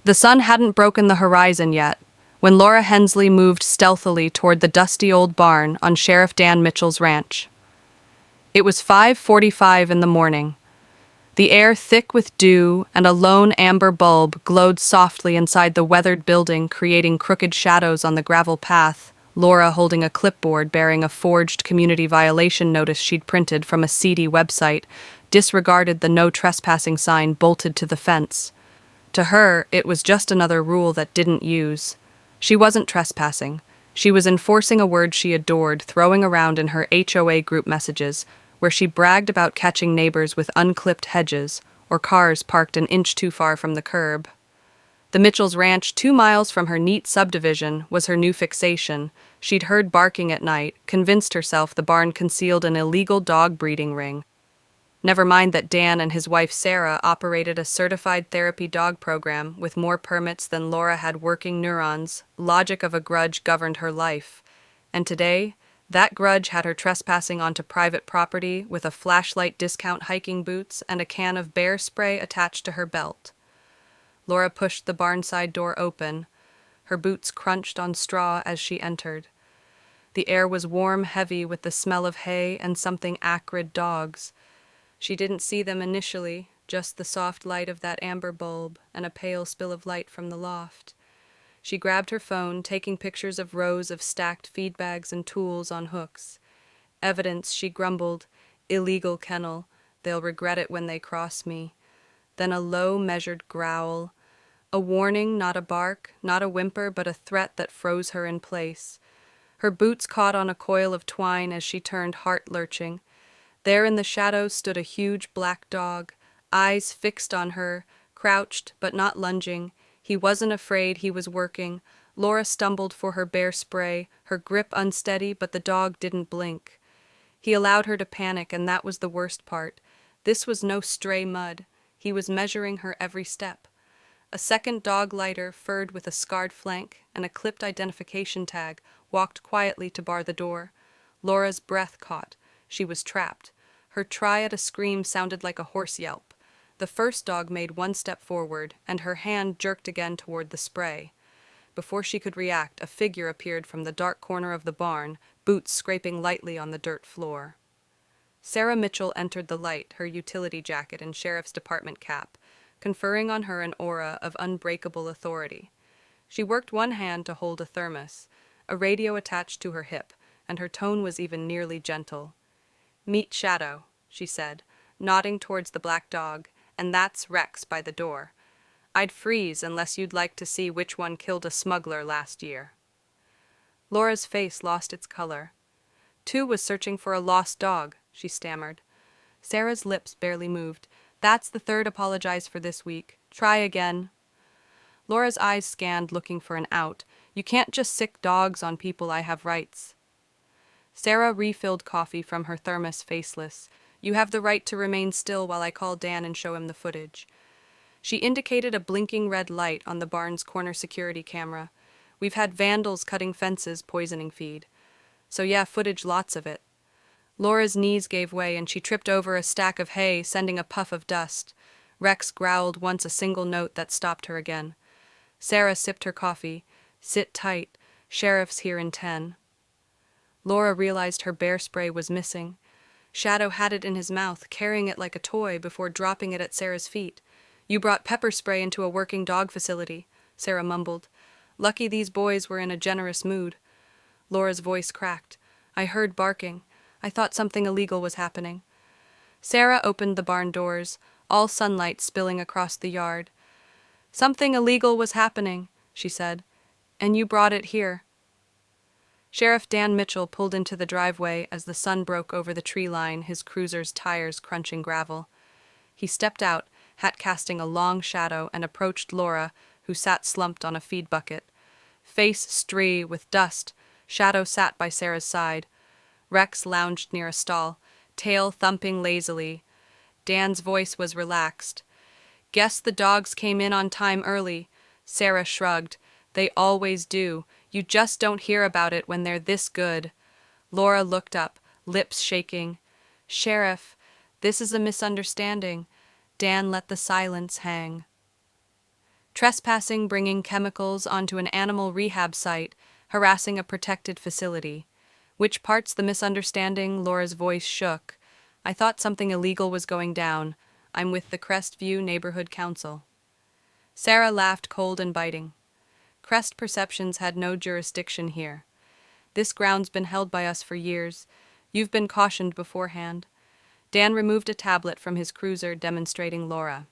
The sun hadn't broken the horizon yet, when Laura Hensley moved stealthily toward the dusty old barn on Sheriff Dan Mitchell's ranch. It was 5:45 in the morning. The air thick with dew and a lone amber bulb glowed softly inside the weathered building, creating crooked shadows on the gravel path. Laura, holding a clipboard bearing a forged community violation notice she'd printed from a seedy website, disregarded the no trespassing sign bolted to the fence. To her, it was just another rule that didn't use. She wasn't trespassing. She was enforcing a word she adored, throwing around in her HOA group messages, where she bragged about catching neighbors with unclipped hedges or cars parked an inch too far from the curb. The Mitchells' ranch, 2 miles from her neat subdivision, was her new fixation. She'd heard barking at night, convinced herself the barn concealed an illegal dog breeding ring. Never mind that Dan and his wife Sarah operated a certified therapy dog program with more permits than Laura had working neurons. Logic of a grudge governed her life. And today, that grudge had her trespassing onto private property with a flashlight discount hiking boots and a can of bear spray attached to her belt. Laura pushed the barnside door open. Her boots crunched on straw as she entered. The air was warm, heavy with the smell of hay and something acrid dogs. She didn't see them initially, just the soft light of that amber bulb and a pale spill of light from the loft. She grabbed her phone, taking pictures of rows of stacked feed bags and tools on hooks. Evidence, she grumbled. Illegal kennel. They'll regret it when they cross me. Then a low, measured growl. A warning, not a bark, not a whimper, but a threat that froze her in place. Her boots caught on a coil of twine as she turned, heart-lurching. There in the shadows stood a huge black dog, eyes fixed on her, crouched but not lunging. He wasn't afraid, he was working. Laura stumbled for her bear spray, her grip unsteady, but the dog didn't blink. He allowed her to panic, and that was the worst part. This was no stray mud. He was measuring her every step. A second dog lighter, furred with a scarred flank and a clipped identification tag, walked quietly to bar the door. Laura's breath caught. She was trapped. Her try at a scream sounded like a horse yelp. The first dog made one step forward, and her hand jerked again toward the spray. Before she could react, a figure appeared from the dark corner of the barn, boots scraping lightly on the dirt floor. Sarah Mitchell entered the light, her utility jacket and sheriff's department cap, conferring on her an aura of unbreakable authority. She worked one hand to hold a thermos, a radio attached to her hip, and her tone was even nearly gentle. "Meet Shadow," she said, nodding towards the black dog, "and that's Rex by the door. I'd freeze unless you'd like to see which one killed a smuggler last year." Laura's face lost its color. "Two was searching for a lost dog," she stammered. Sarah's lips barely moved. "That's the third apologize for this week. Try again." Laura's eyes scanned, looking for an out. "You can't just sick dogs on people. I have rights." Sarah refilled coffee from her thermos, faceless. "You have the right to remain still while I call Dan and show him the footage." She indicated a blinking red light on the barn's corner security camera. "We've had vandals cutting fences, poisoning feed. So yeah, footage, lots of it." Laura's knees gave way and she tripped over a stack of hay, sending a puff of dust. Rex growled once, a single note that stopped her again. Sarah sipped her coffee. "Sit tight. Sheriff's here in 10. Laura realized her bear spray was missing. Shadow had it in his mouth, carrying it like a toy before dropping it at Sarah's feet. "You brought pepper spray into a working dog facility," Sarah mumbled. "Lucky these boys were in a generous mood." Laura's voice cracked. "I heard barking. I thought something illegal was happening." Sarah opened the barn doors, all sunlight spilling across the yard. "Something illegal was happening," she said. "And you brought it here." Sheriff Dan Mitchell pulled into the driveway as the sun broke over the tree line, his cruiser's tires crunching gravel. He stepped out, hat casting a long shadow, and approached Laura, who sat slumped on a feed bucket. Face stree with dust, Shadow sat by Sarah's side. Rex lounged near a stall, tail thumping lazily. Dan's voice was relaxed. "Guess the dogs came in on time early." Sarah shrugged. "They always do. You just don't hear about it when they're this good." Laura looked up, lips shaking. "Sheriff, this is a misunderstanding." Dan let the silence hang. Trespassing, bringing chemicals onto an animal rehab site, harassing a protected facility. Which part's the misunderstanding? Laura's voice shook. I thought something illegal was going down. I'm with the Crestview Neighborhood Council. Sarah laughed, cold and biting. Crest Perceptions had no jurisdiction here. This ground's been held by us for years. You've been cautioned beforehand. Dan removed a tablet from his cruiser, demonstrating Laura.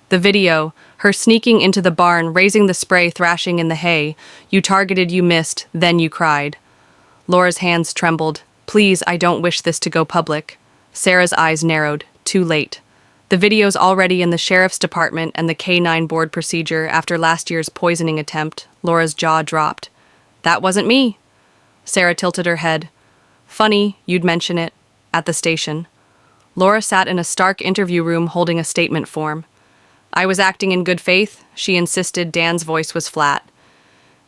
The video, her sneaking into the barn, raising the spray, thrashing in the hay. You targeted, you missed, then you cried. Laura's hands trembled. Please, I don't wish this to go public. Sarah's eyes narrowed. Too late. The video's already in the sheriff's department and the K-9 board procedure after last year's poisoning attempt. Laura's jaw dropped. That wasn't me. Sarah tilted her head. Funny, you'd mention it. At the station. Laura sat in a stark interview room holding a statement form. I was acting in good faith, she insisted. Dan's voice was flat.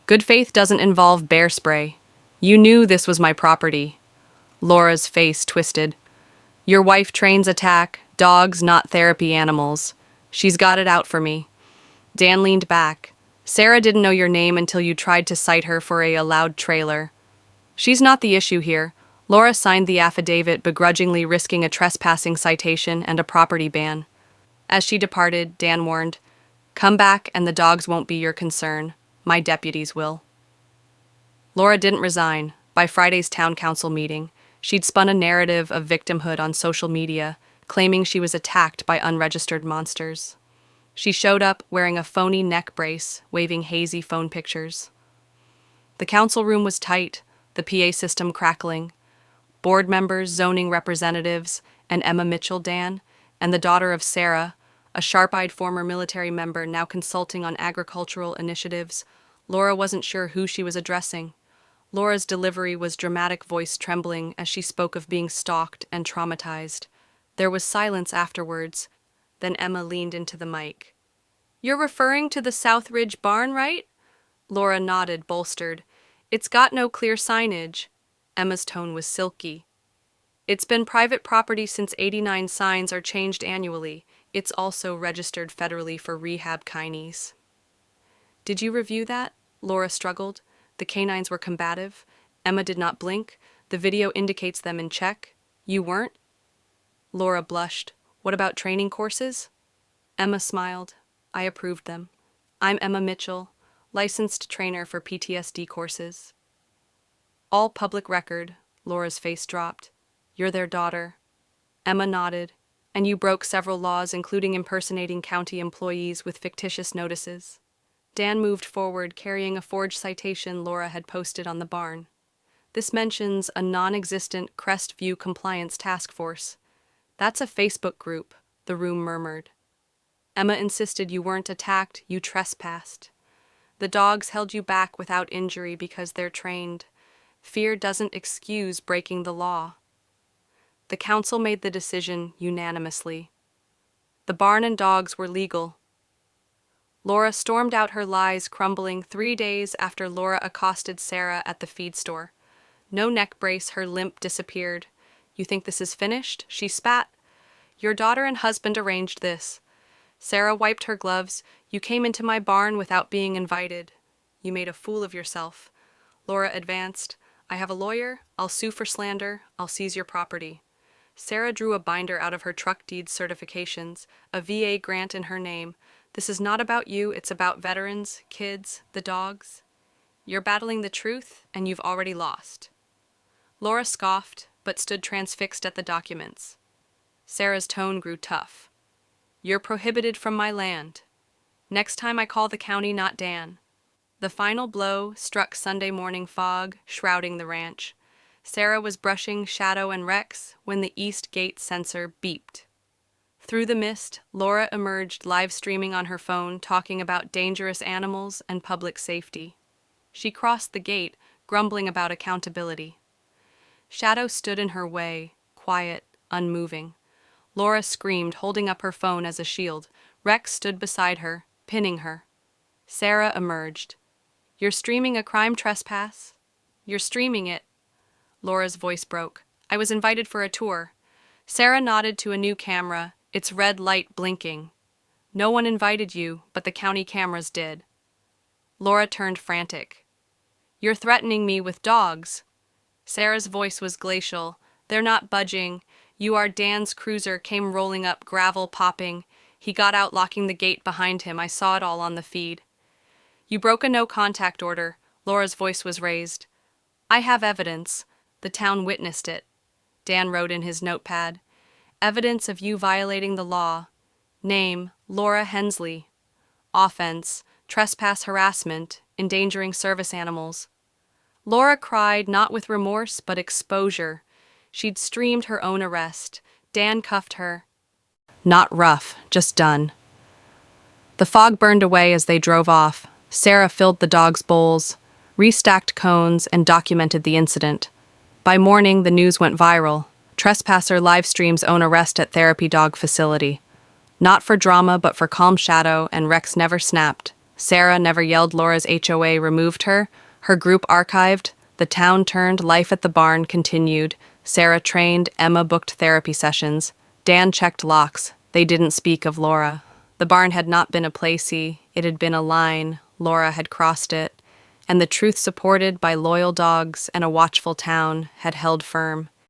Good faith doesn't involve bear spray. You knew this was my property. Laura's face twisted. Your wife trains attack, dogs, not therapy animals. She's got it out for me. Dan leaned back. Sarah didn't know your name until you tried to cite her for a allowed trailer. She's not the issue here. Laura signed the affidavit, begrudgingly risking a trespassing citation and a property ban. As she departed, Dan warned, Come back and the dogs won't be your concern. My deputies will. Laura didn't resign. By Friday's town council meeting, she'd spun a narrative of victimhood on social media, claiming she was attacked by unregistered monsters. She showed up wearing a phony neck brace, waving hazy phone pictures. The council room was tight, the PA system crackling. Board members, zoning representatives, and Emma Mitchell, Dan, and the daughter of Sarah, a sharp-eyed former military member now consulting on agricultural initiatives. Laura wasn't sure who she was addressing. Laura's delivery was dramatic, voice trembling as she spoke of being stalked and traumatized. There was silence afterwards. Then Emma leaned into the mic. You're referring to the Southridge barn, right? Laura nodded, bolstered. It's got no clear signage. Emma's tone was silky. It's been private property since '89. Signs are changed annually. It's also registered federally for rehab kines. Did you review that? Laura struggled. The canines were combative. Emma did not blink. The video indicates them in check. You weren't? Laura blushed. What about training courses? Emma smiled. I approved them. I'm Emma Mitchell, licensed trainer for PTSD courses. All public record. Laura's face dropped. You're their daughter. Emma nodded. And you broke several laws, including impersonating county employees with fictitious notices. Dan moved forward, carrying a forged citation Laura had posted on the barn. This mentions a non-existent Crestview Compliance Task Force. That's a Facebook group, the room murmured. Emma insisted you weren't attacked, you trespassed. The dogs held you back without injury because they're trained. Fear doesn't excuse breaking the law. The council made the decision unanimously. The barn and dogs were legal. Laura stormed out, her lies crumbling 3 days after Laura accosted Sarah at the feed store. No neck brace, her limp disappeared. You think this is finished? She spat. Your daughter and husband arranged this. Sarah wiped her gloves. You came into my barn without being invited. You made a fool of yourself. Laura advanced. I have a lawyer. I'll sue for slander. I'll seize your property. Sarah drew a binder out of her truck deeds certifications, a VA grant in her name. This is not about you, it's about veterans, kids, the dogs. You're battling the truth, and you've already lost. Laura scoffed, but stood transfixed at the documents. Sarah's tone grew tough. You're prohibited from my land. Next time I call the county, not Dan. The final blow struck Sunday morning fog, shrouding the ranch. Sarah was brushing Shadow and Rex when the east gate sensor beeped. Through the mist, Laura emerged, live streaming on her phone, talking about dangerous animals and public safety. She crossed the gate, grumbling about accountability. Shadow stood in her way, quiet, unmoving. Laura screamed, holding up her phone as a shield. Rex stood beside her, pinning her. Sarah emerged. You're streaming a crime trespass? You're streaming it. Laura's voice broke. I was invited for a tour. Sarah nodded to a new camera, its red light blinking. No one invited you, but the county cameras did. Laura turned frantic. You're threatening me with dogs. Sarah's voice was glacial. They're not budging. You are Dan's cruiser came rolling up, gravel popping. He got out, locking the gate behind him. I saw it all on the feed. You broke a no-contact order. Laura's voice was raised. I have evidence. The town witnessed it. Dan wrote in his notepad. Evidence of you violating the law. Name, Laura Hensley. Offense, trespass harassment, endangering service animals. Laura cried, not with remorse, but exposure. She'd streamed her own arrest. Dan cuffed her. Not rough, just done. The fog burned away as they drove off. Sarah filled the dogs' bowls, restacked cones, and documented the incident. By morning, the news went viral. Trespasser live streams own arrest at therapy dog facility. Not for drama, but for calm shadow, and Rex never snapped. Sarah never yelled. Laura's HOA removed her. Her group archived. The town turned. Life at the barn continued. Sarah trained. Emma booked therapy sessions. Dan checked locks. They didn't speak of Laura. The barn had not been a placey. It had been a line. Laura had crossed it. And the truth, supported by loyal dogs and a watchful town, had held firm.